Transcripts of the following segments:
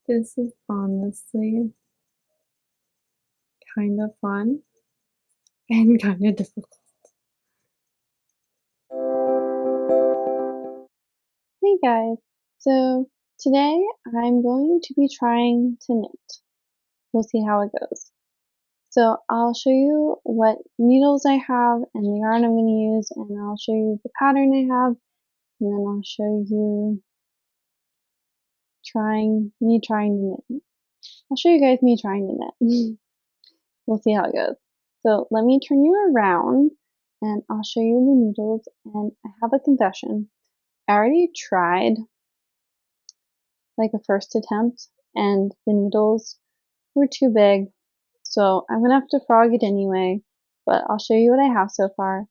This is honestly kind of fun and kind of difficult. Hey guys, so today I'm going to be trying to knit. We'll see how it goes. So I'll show you what needles I have and the yarn I'm going to use, and I'll show you the pattern I have, and then I'll show you me trying to knit. I'll show you guys me trying to knit. We'll see how it goes. So let me turn you around and I'll show you the needles, and I have a confession. I already tried like a first attempt and the needles were too big, so I'm gonna have to frog it anyway, but I'll show you what I have so far.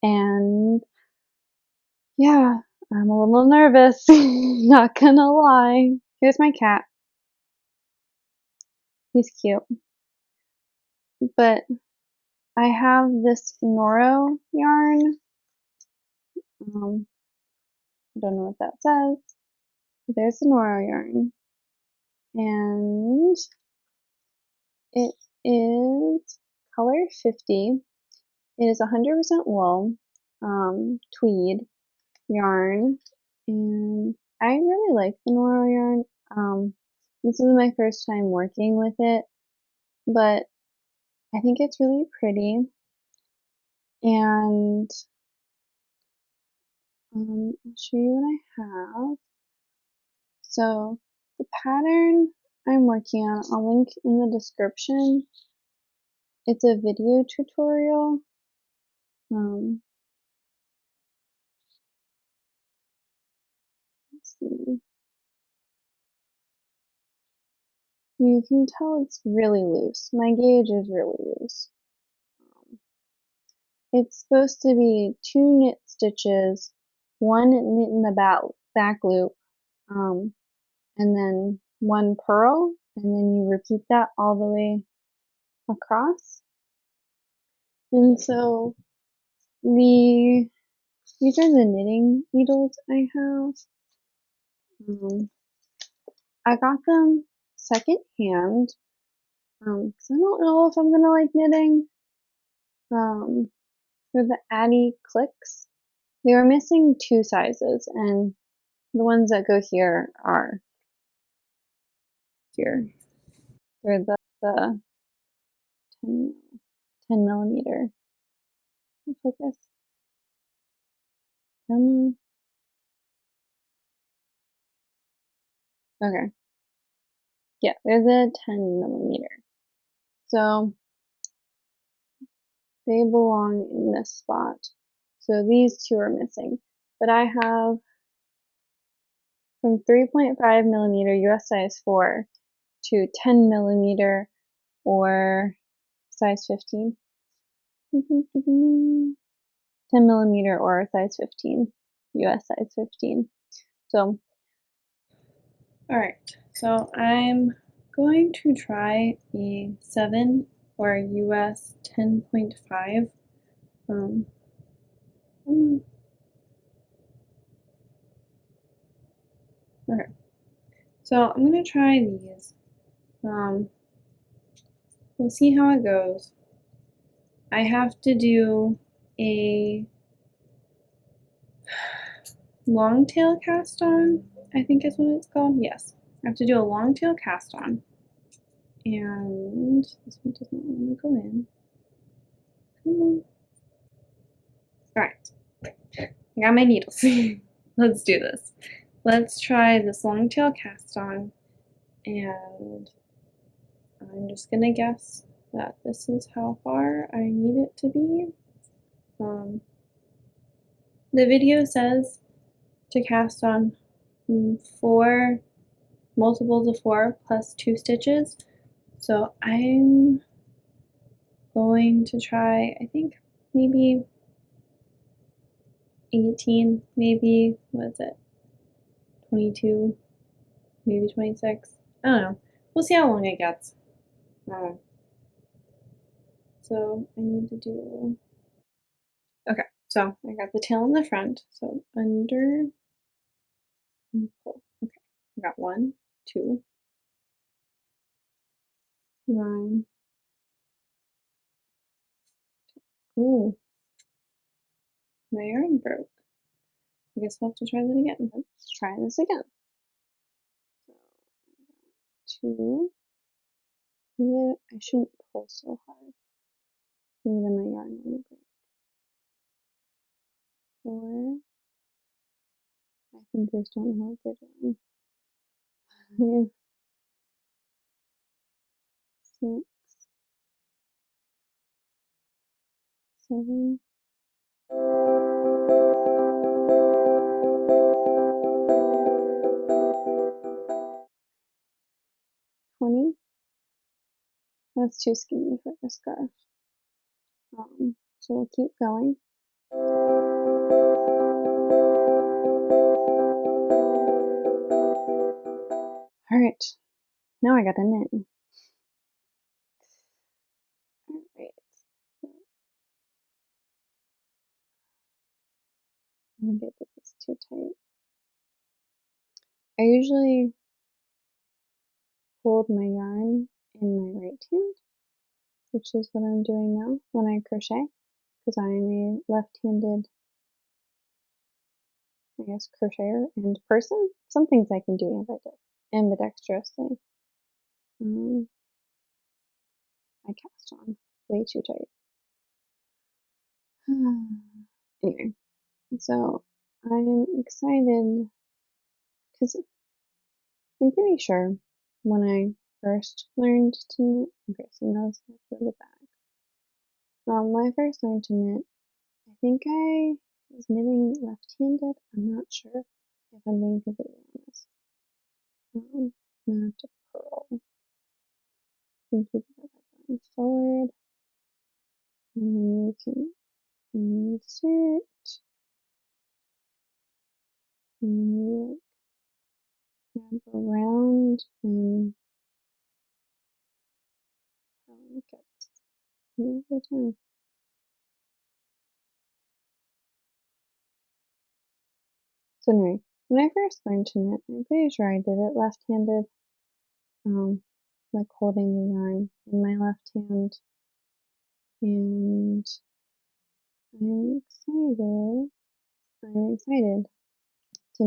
And yeah, I'm a little nervous, not gonna lie. Here's my cat. He's cute. But I have this Noro yarn. I don't know what that says. There's the Noro yarn. And it is color 50. It is 100% wool, tweed yarn, and I really like the Noro yarn. This is my first time working with it, but I think it's really pretty, and I'll show you what I have. So the pattern I'm working on, I'll link in the description. It's a video tutorial. Let's see. You can tell it's really loose. My gauge is really loose. It's supposed to be 2 knit stitches, 1 knit in the back loop, and then 1 purl, and then you repeat that all the way across. And so these are the knitting needles I have. I got them second hand, because I don't know if I'm gonna like knitting. They're the Addy Clicks. They were missing 2 sizes, and the ones that go here are here. They're the 10 millimeter. Focus. Okay. Yeah, they're the 10 millimeter. So they belong in this spot. So these 2 are missing. But I have from 3.5 millimeter US size 4 to 10 millimeter or size 15. 10 millimeter or size 15, US size 15. So, alright, so I'm going to try a 7 or US 10.5. Okay, so I'm going to try these. We'll see how it goes. I have to do a long tail cast on, I think is what it's called. Yes, I have to do a long tail cast on. And this one does not want to go in. Come on. Alright, I got my needles. Let's do this. Let's try this long tail cast on, and I'm just gonna guess that this is how far I need it to be. The video says to cast on 4 multiples of 4 plus 2 stitches, so I'm going to try, I think maybe 18, maybe, what is it, 22, maybe 26, I don't know, we'll see how long it gets. So I need to do, okay, so I got the tail in the front, so under and pull. Okay, I got 1, 2, 9. Ooh, my yarn broke. I guess we'll have to try that again. Let's try this again. So, 2. Maybe I shouldn't pull so hard. Maybe then my yarn will break. 4. My fingers don't know what they're doing. 5, 6, 7. 20. That's too skinny for a scarf. So we'll keep going. Alright, now I gotta knit. Alright, I think I did this too tight. I usually hold my yarn in my right hand, which is what I'm doing now when I crochet, because I'm a left-handed, I guess, crocheter and person. Some things I can do ambidextrously. I cast on way too tight. Anyway, so I'm excited because I'm pretty sure when I first learned to knit, okay, so now let's go to the back. When I first learned to knit, I think I was knitting left-handed. I'm not sure if I'm being completely honest. Now I have to purl. And keep it going forward. And then you can insert. And you wrap around and purling gets every time. So anyway, when I first learned to knit, I'm pretty sure I did it left-handed. Like holding the yarn in my left hand. And I'm excited to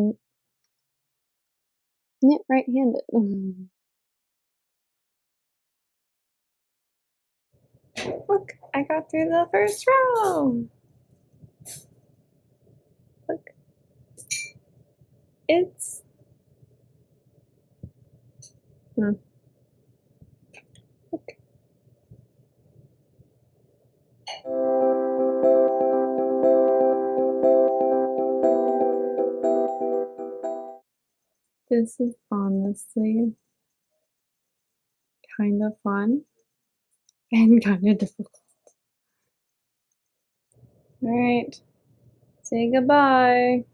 knit right-handed. Look, I got through the first row. Look, it's look. This is honestly kind of fun and kind of difficult. All right, say goodbye.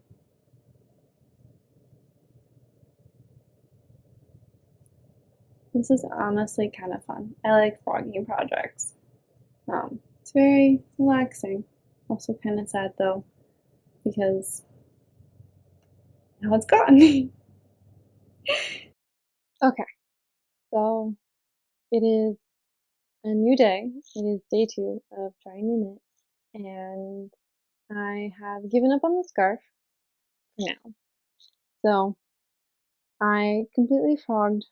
This is honestly kind of fun. I like frogging projects. It's very relaxing. Also kind of sad though, because now it's gone. Okay, so it is a new day. It is day 2 of trying to knit, and I have given up on the scarf for now. So I completely frogged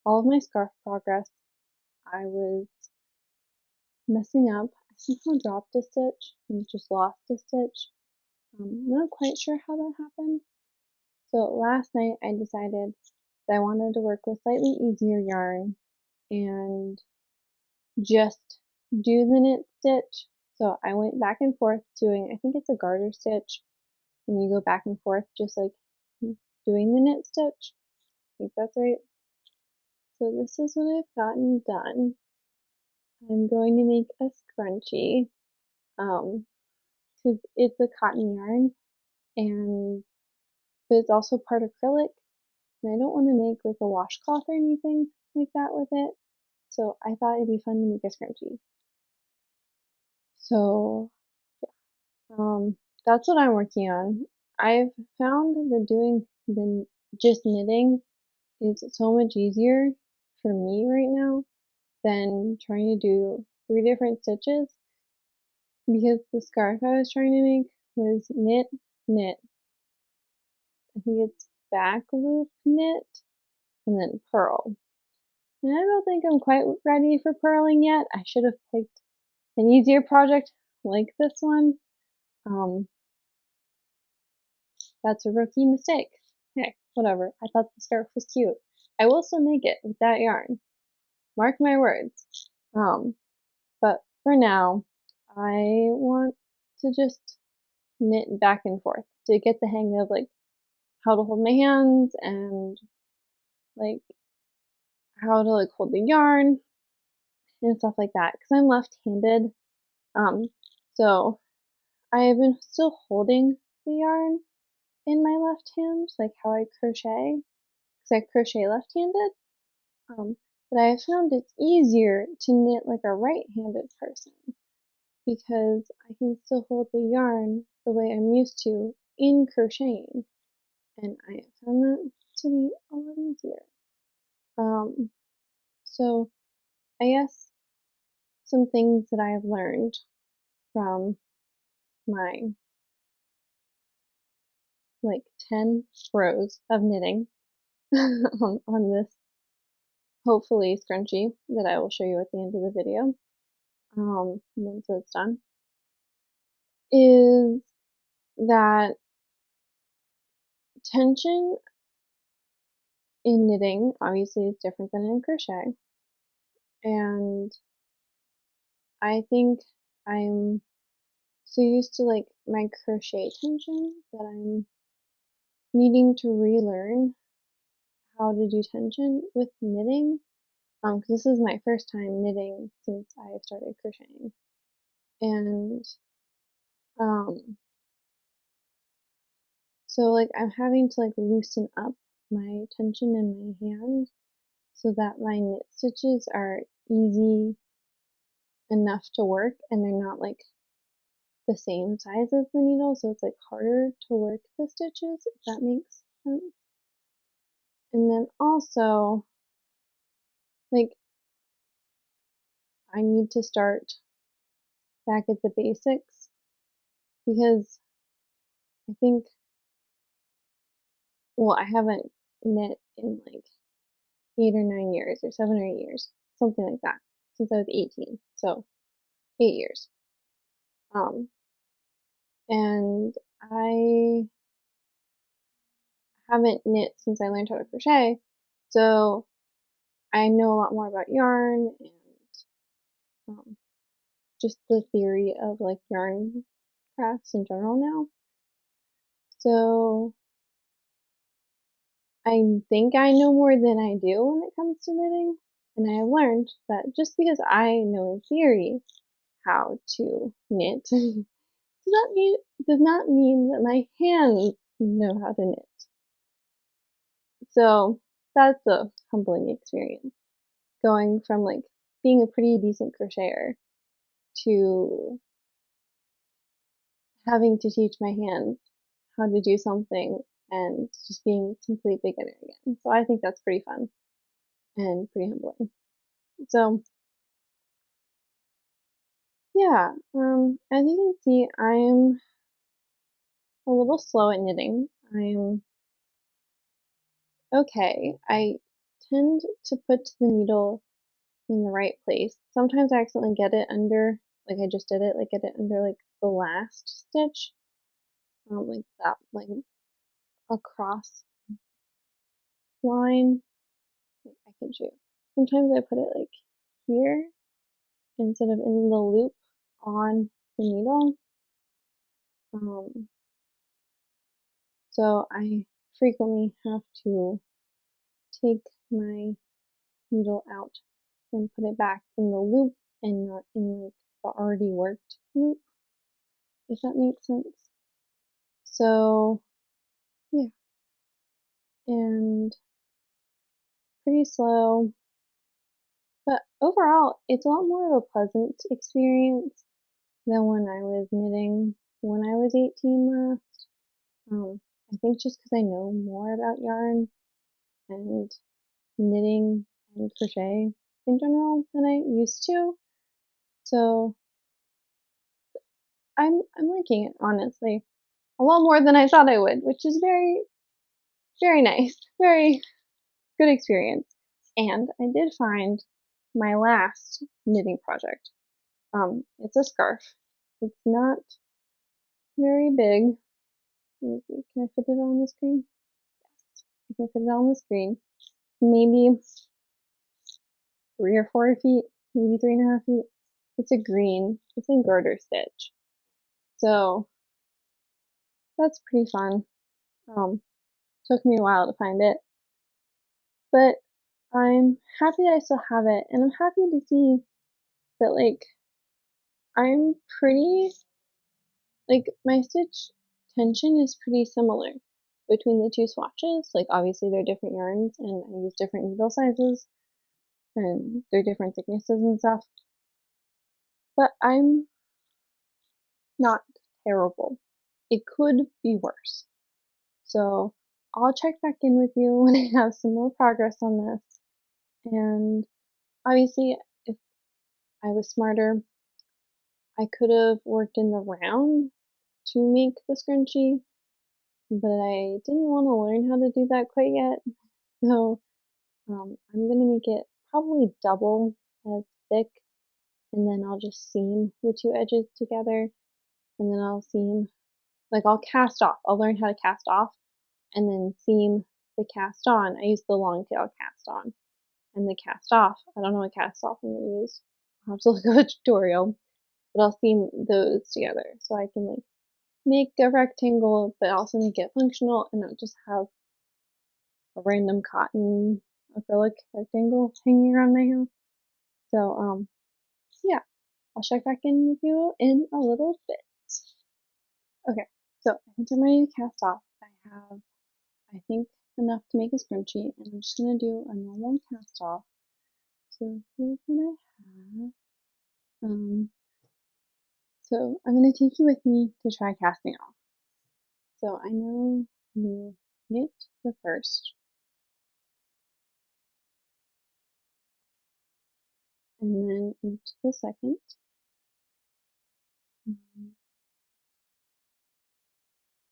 all of my scarf progress. I was messing up. I somehow dropped a stitch. I just lost a stitch. I'm not quite sure how that happened. So last night I decided that I wanted to work with slightly easier yarn and just do the knit stitch. So I went back and forth doing, I think it's a garter stitch, and you go back and forth just like doing the knit stitch. I think that's right. So this is what I've gotten done. I'm going to make a scrunchie, because it's a cotton yarn, and but it's also part acrylic, and I don't want to make like a washcloth or anything like that with it. So I thought it'd be fun to make a scrunchie. So that's what I'm working on. I've found that doing the just knitting is so much easier for me right now than trying to do 3 different stitches because the scarf I was trying to make was knit, knit. I think it's back loop knit, and then purl. And I don't think I'm quite ready for purling yet. I should have picked an easier project like this one. That's a rookie mistake. Hey, whatever. I thought the scarf was cute. I will still make it with that yarn. Mark my words. But for now, I want to just knit back and forth to get the hang of like how to hold my hands and like how to like hold the yarn and stuff like that because I'm left-handed. So I have been still holding the yarn in my left hand, like how I crochet, because I crochet left-handed. But I found it's easier to knit like a right-handed person because I can still hold the yarn the way I'm used to in crocheting, and I found that to be a lot easier. So I guess some things that I have learned from my like 10 rows of knitting on this hopefully scrunchie that I will show you at the end of the video once it's done is that tension in knitting obviously is different than in crochet, and I think I'm so used to like my crochet tension that I'm needing to relearn how to do tension with knitting because this is my first time knitting since I have started crocheting, and um so like I'm having to like loosen up my tension in my hand so that my knit stitches are easy enough to work and they're not like the same size as the needle, so it's like harder to work the stitches, if that makes sense. And then also, like, I need to start back at the basics because I think, well, I haven't knit in like 8 or 9 years or 7 or 8 years, something like that, since I was 18. So 8 years. And I haven't knit since I learned how to crochet, so I know a lot more about yarn and um, just the theory of like yarn crafts in general now. So I think I know more than I do when it comes to knitting, and I have learned that just because I know in theory how to knit does not mean that my hands know how to knit. So that's a humbling experience, going from like being a pretty decent crocheter to having to teach my hands how to do something and just being a complete beginner again. So I think that's pretty fun and pretty humbling. So yeah, as you can see, I'm a little slow at knitting. I'm okay. I tend to put the needle in the right place. Sometimes I accidentally get it under, like I just did it, like get it under like the last stitch, like that, like across line. Like I can show you. Sometimes I put it like here instead of in the loop on the needle. Um, so I frequently have to take my needle out and put it back in the loop and not in like the already worked loop, if that makes sense. So yeah, and pretty slow, but overall it's a lot more of a pleasant experience than when I was knitting when I was 18 last. I think just because I know more about yarn and knitting and crochet in general than I used to. So I'm liking it, honestly. A lot more than I thought I would, which is very, very nice. Very good experience. And I did find my last knitting project. It's a scarf. It's not very big. Let me see, can I fit it on the screen? Yes, I can fit it on the screen. Maybe 3 or 4 feet, maybe 3.5 feet. It's a green, it's in garter stitch. So that's pretty fun. Took me a while to find it, but I'm happy that I still have it, and I'm happy to see that, like, I'm pretty, like, my stitch tension is pretty similar between the two swatches. Like, obviously they're different yarns, and I use different needle sizes, and they're different thicknesses and stuff, but I'm not terrible. It could be worse. So I'll check back in with you when I have some more progress on this. And obviously, if I was smarter, I could have worked in the round to make the scrunchie, but I didn't want to learn how to do that quite yet. So I'm going to make it probably double as thick, and then I'll just seam the two edges together, and then I'll seam, like, I'll cast off. I'll learn how to cast off and then seam the cast on. I use the long tail cast on, and the cast off, I don't know what cast off I'm gonna use. I'll have to look up a tutorial, but I'll seam those together so I can, like, make a rectangle but also make it functional and not just have a random cotton acrylic rectangle hanging around my house. So yeah, I'll check back in with you in a little bit. Okay, so I think I'm ready to cast off. I think, enough to make a scrunchie, and I'm just gonna do a normal cast off. So here's what I have. So I'm gonna take you with me to try casting off. So I know you knit the first, and then into the second. Um,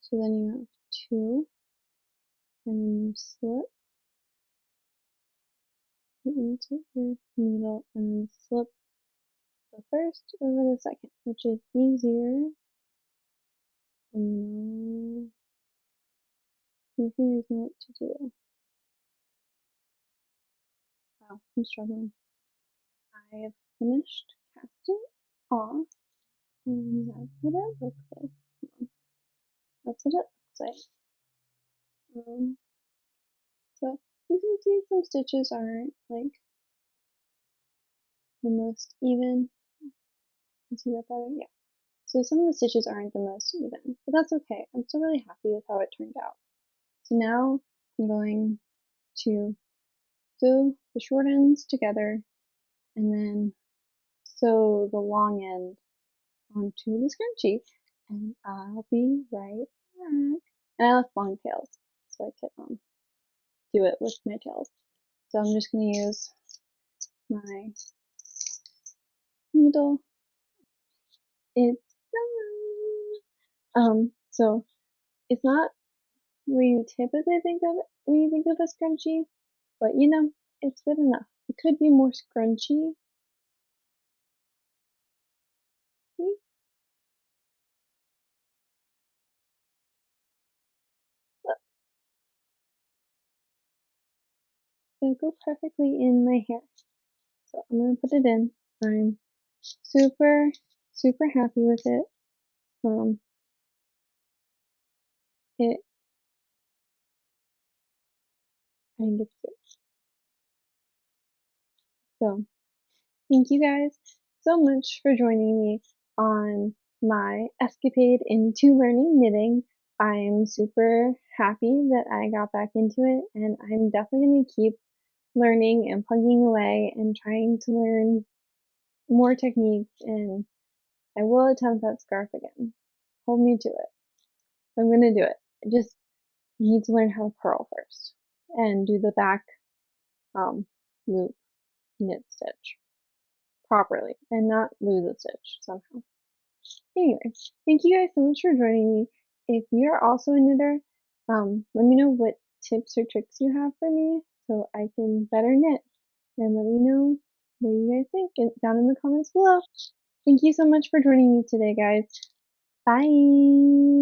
so then you have two, and then you slip into your needle and slip the first over the second, which is easier when your fingers know what to do. Wow, I'm struggling. I have finished casting off, and that's what it looks like. That's what it looks like. So you can see some stitches aren't, like, the most even. You can see that better? Yeah. So some of the stitches aren't the most even, but that's okay. I'm still really happy with how it turned out. So now I'm going to sew the short ends together and then sew the long end onto the scrunchie, and I'll be right back. And I left long tails so I could do it with my tails. So I'm just going to use my needle. It's done. So it's not where you typically think of it when you think of a scrunchie, but you know, it's good enough. It could be more scrunchy. See? Look, it'll go perfectly in my hair. So I'm gonna put it in. I'm super, super happy with it. Um, it, I think it's good. So thank you guys so much for joining me on my escapade into learning knitting. I'm super happy that I got back into it, and I'm definitely going to keep learning and plugging away and trying to learn more techniques, and I will attempt that scarf again. Hold me to it. I'm going to do it. I just need to learn how to purl first and do the back loop knit stitch properly and not lose a stitch somehow. Anyway, thank you guys so much for joining me. If you're also a knitter, let me know what tips or tricks you have for me so I can better knit. And let me know what you guys think down in the comments below. Thank you so much for joining me today, guys. Bye!